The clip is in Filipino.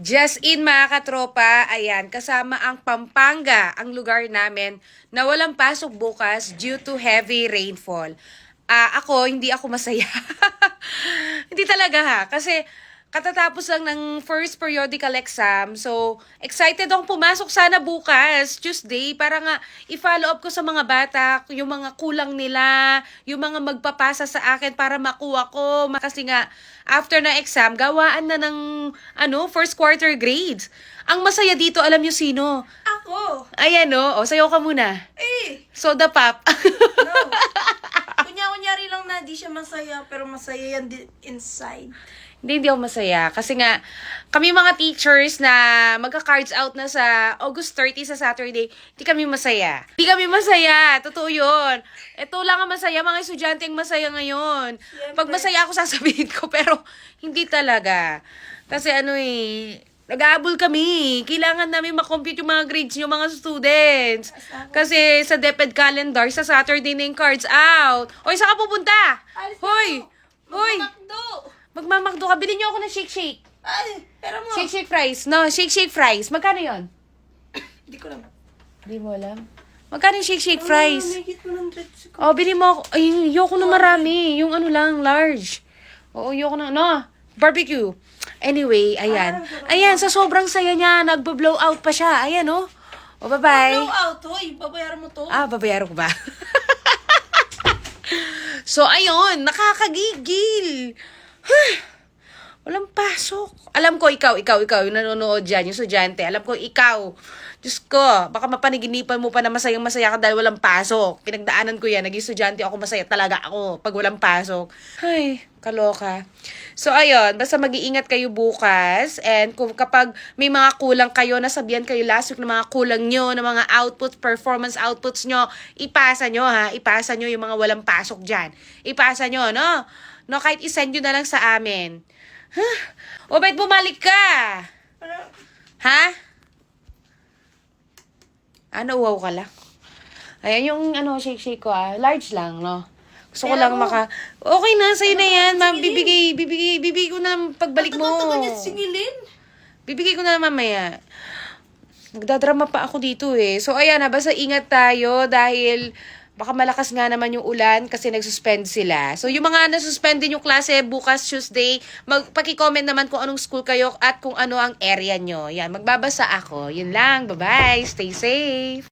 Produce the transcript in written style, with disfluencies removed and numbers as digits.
Just in mga katropa, ayan, kasama ang Pampanga, ang lugar namin, na walang pasok bukas due to heavy rainfall. Hindi ako masaya. Hindi talaga ha, kasi katatapos lang ng first periodical exam. So, excited akong pumasok sana bukas, Tuesday, para nga i-follow up ko sa mga bata, yung mga kulang nila, yung mga magpapasa sa akin para makuha ko. Kasi nga, after na exam, gawaan na ng first quarter grades. Ang masaya dito, alam nyo sino? Ako! Ayan o, sayaw ka muna. Soda pop. No. Kunyari lang na di siya masaya, pero masaya yan inside. Hindi ako masaya. Kasi nga, kami mga teachers na magka-cards out na sa August 30 sa Saturday, hindi kami masaya. Hindi kami masaya. Totoo yun. Ito lang ang masaya. Mga estudyante ang masaya ngayon. Siyempre. Pag masaya ako, sasabihin ko. Pero, hindi talaga. Kasi nag-aabol kami. Kailangan namin makompute yung mga grades nyo, mga students. Kasi sa DepEd calendar, sa Saturday na yung cards out. Hoy, saan ka pupunta? Hoy! Hoy! Magmakdo! Magmamakdo ka. Bilhin niyo ako ng shake-shake. Ay, pera mo. Shake-shake fries. No, shake-shake fries. Magkano yon? Hindi ko lang. Hindi mo alam. Magkano yung shake-shake fries? May hit 100 ko. Oh, bilhin mo ako. Ay, yoko na marami. Yung large. Oo, yoko na. No, barbecue. Anyway, ayan. Ayan, sa sobrang saya niya, nagbo-blow out pa siya. Ayan, oh. Oh, bye-bye. Blow out, hoy. Babayaran mo to. Babayaran ko ba? So, ayun, nakakagigil. Walang pasok. Alam ko, ikaw, yung nanonood dyan, yung estudyante. Alam ko, ikaw. Diyos ko, baka mapaniginipan mo pa na masayang-masaya ka dahil walang pasok. Pinagdaanan ko yan, naging estudyante ako, masaya talaga ako pag walang pasok. Ay, kaloka. So, ayun, basta mag-iingat kayo bukas. And kapag may mga kulang kayo, nasabihan kayo last week ng mga kulang nyo, ng mga outputs, performance outputs nyo, ipasa nyo ha, ipasa nyo yung mga walang pasok dyan. Ipasa nyo, no? No, kahit isend nyo na lang sa amin. Huh? O, ba't bumalik ka? Ha? Wow ka lang. Ayan yung shake-shake ko large lang, no? Gusto ko lang Okay na, sa'yo na yan. Ma'am, bibigay ko na lang pagbalik mo. Ba't niya singilin? Bibigay ko na lang mamaya. Nagdadrama pa ako dito eh. So, ayan na, basta ingat tayo dahil baka malakas nga naman yung ulan kasi nagsuspend sila. So, yung mga nasuspend din yung klase bukas Tuesday, paki-comment naman kung anong school kayo at kung ano ang area nyo. Yan, magbabasa ako. Yun lang. Bye-bye. Stay safe.